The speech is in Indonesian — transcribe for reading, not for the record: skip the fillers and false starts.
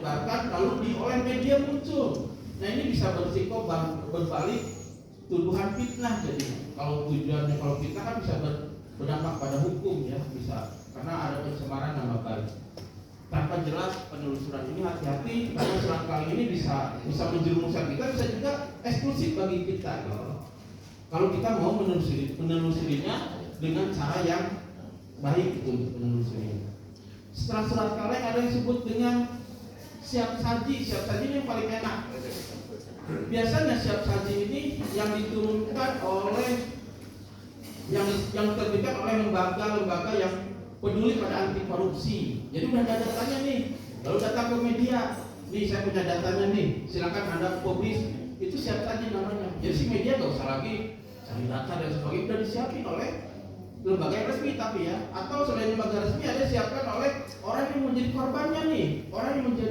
bahkan lalu oleh media muncul. Nah ini bisa bersiko berbalik tuduhan fitnah. Jadi kalau tujuannya kalau fitnah kan bisa berdampak pada hukum ya, bisa karena ada pencemaran nama baik. Tanpa jelas penelusuran ini hati-hati karena surat kali ini bisa menjerumuskan kita, bisa juga eksklusif bagi kita. Kalau kita mau menelusurinya dengan cara yang baik untuk menelusurinya. Setelah surat kaleng ada yang disebut dengan siap saji. Siap saji ini yang paling enak. Biasanya siap saji ini yang diturunkan oleh yang terbitkan oleh lembaga-lembaga yang peduli pada anti korupsi. Jadi udah ada datanya nih, lalu datang ke media, nih saya punya datanya nih, silakan Anda publish. Itu siap saji namanya. Jadi si media gak usah lagi cari data dan sebagainya, udah disiapin oleh lembaga yang resmi. Tapi ya, atau selain lembaga resmi ada siapkan oleh orang yang menjadi korbannya nih, orang yang menjadi